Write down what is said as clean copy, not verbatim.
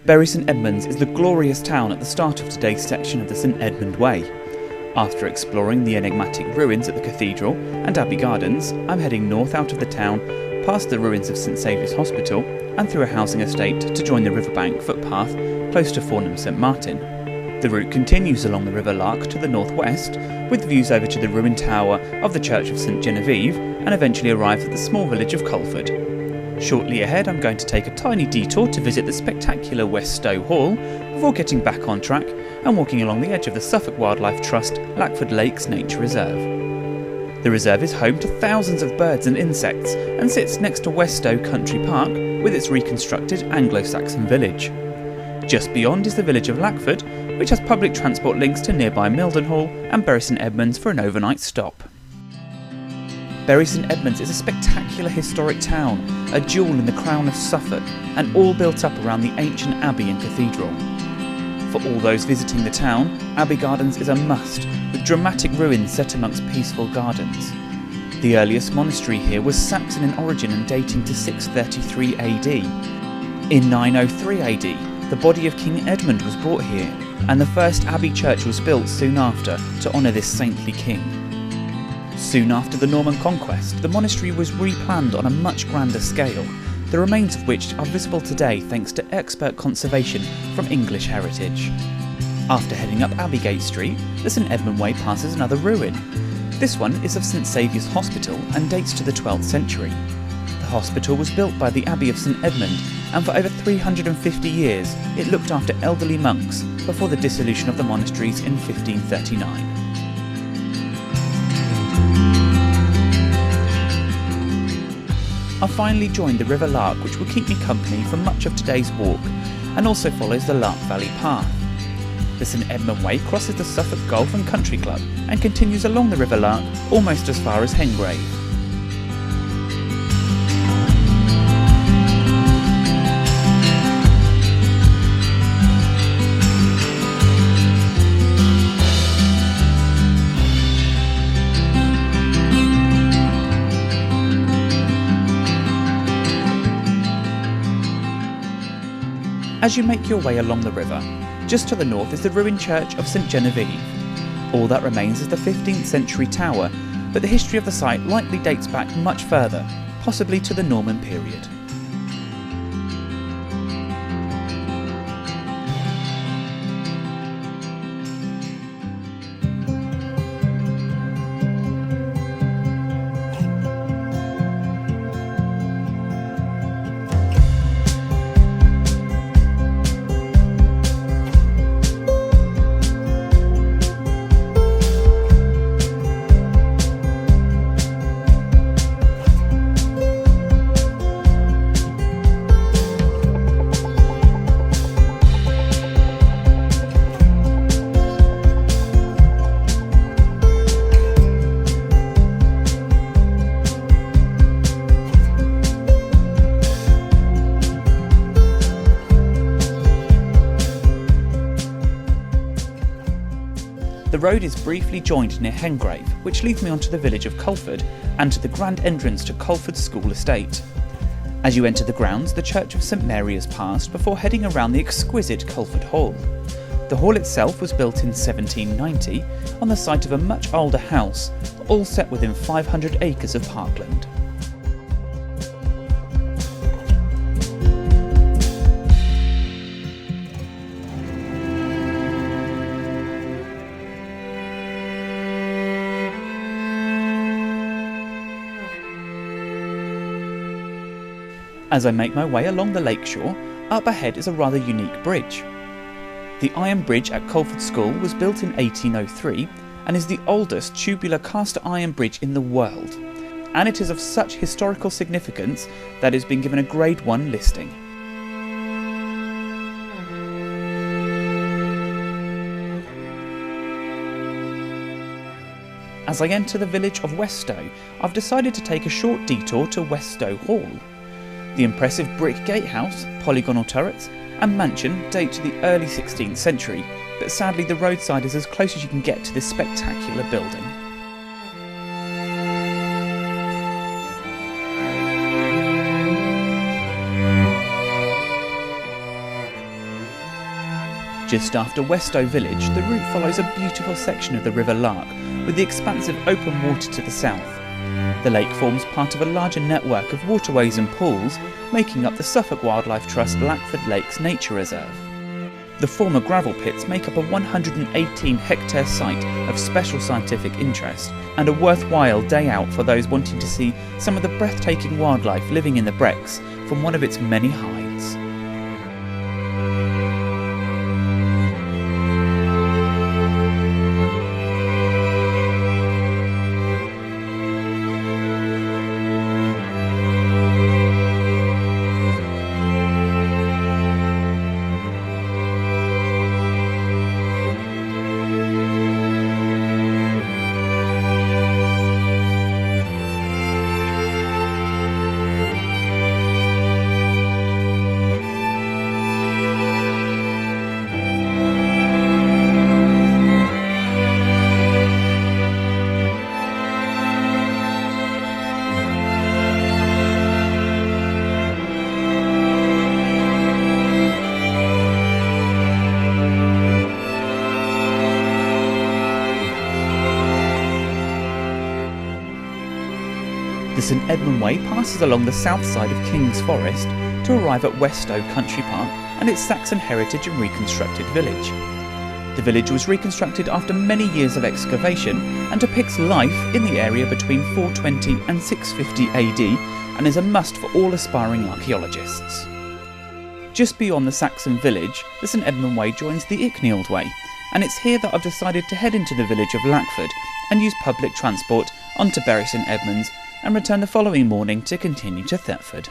Bury St Edmunds is the glorious town at the start of today's section of the St Edmund Way. After exploring the enigmatic ruins at the cathedral and Abbey Gardens, I'm heading north out of the town, past the ruins of St Saviour's Hospital and through a housing estate to join the riverbank footpath close to Fornham St Martin. The route continues along the River Lark to the northwest, with views over to the ruined tower of the Church of St Genevieve, and eventually arrives at the small village of Culford. Shortly ahead, I'm going to take a tiny detour to visit the spectacular West Stow Hall before getting back on track and walking along the edge of the Suffolk Wildlife Trust Lackford Lakes Nature Reserve. The reserve is home to thousands of birds and insects and sits next to West Stow Country Park with its reconstructed Anglo-Saxon village. Just beyond is the village of Lackford, which has public transport links to nearby Mildenhall and Bury St Edmunds for an overnight stop. Bury St Edmunds is a spectacular historic town, a jewel in the crown of Suffolk, and all built up around the ancient abbey and cathedral. For all those visiting the town, Abbey Gardens is a must, with dramatic ruins set amongst peaceful gardens. The earliest monastery here was Saxon in origin and dating to 633 AD. In 903 AD, the body of King Edmund was brought here, and the first abbey church was built soon after to honour this saintly king. Soon after the Norman conquest, the monastery was replanned on a much grander scale, the remains of which are visible today thanks to expert conservation from English heritage. After heading up Abbeygate Street, the St Edmund Way passes another ruin. This one is of St Saviour's Hospital and dates to the 12th century. The hospital was built by the Abbey of St Edmund, and for over 350 years it looked after elderly monks before the dissolution of the monasteries in 1539. I finally joined the River Lark, which will keep me company for much of today's walk, and also follows the Lark Valley Path. The St Edmund Way crosses the Suffolk Golf and Country Club and continues along the River Lark almost as far as Hengrave. As you make your way along the river, just to the north is the ruined church of St Genevieve. All that remains is the 15th century tower, but the history of the site likely dates back much further, possibly to the Norman period. The road is briefly joined near Hengrave, which leads me onto the village of Culford and to the grand entrance to Culford School Estate. As you enter the grounds, the Church of St Mary is passed before heading around the exquisite Culford Hall. The hall itself was built in 1790 on the site of a much older house, all set within 500 acres of parkland. As I make my way along the lakeshore, up ahead is a rather unique bridge. The iron bridge at Culford School was built in 1803 and is the oldest tubular cast iron bridge in the world, and it is of such historical significance that it has been given a Grade 1 listing. As I enter the village of West Stow, I've decided to take a short detour to West Stow Hall. The impressive brick gatehouse, polygonal turrets and mansion date to the early 16th century, but sadly the roadside is as close as you can get to this spectacular building. Just after Stow village, the route follows a beautiful section of the River Lark, with the expansive open water to the south. The lake forms part of a larger network of waterways and pools, making up the Suffolk Wildlife Trust Blackford Lakes Nature Reserve. The former gravel pits make up a 118-hectare site of special scientific interest, and a worthwhile day out for those wanting to see some of the breathtaking wildlife living in the Brecks from one of its many hides. The St Edmund Way passes along the south side of King's Forest to arrive at Stow Country Park and its Saxon heritage and reconstructed village. The village was reconstructed after many years of excavation and depicts life in the area between 420 and 650 AD and is a must for all aspiring archaeologists. Just beyond the Saxon village, the St Edmund Way joins the Icknield Way, and it's here that I've decided to head into the village of Lackford and use public transport onto Bury St Edmunds and return the following morning to continue to Thetford.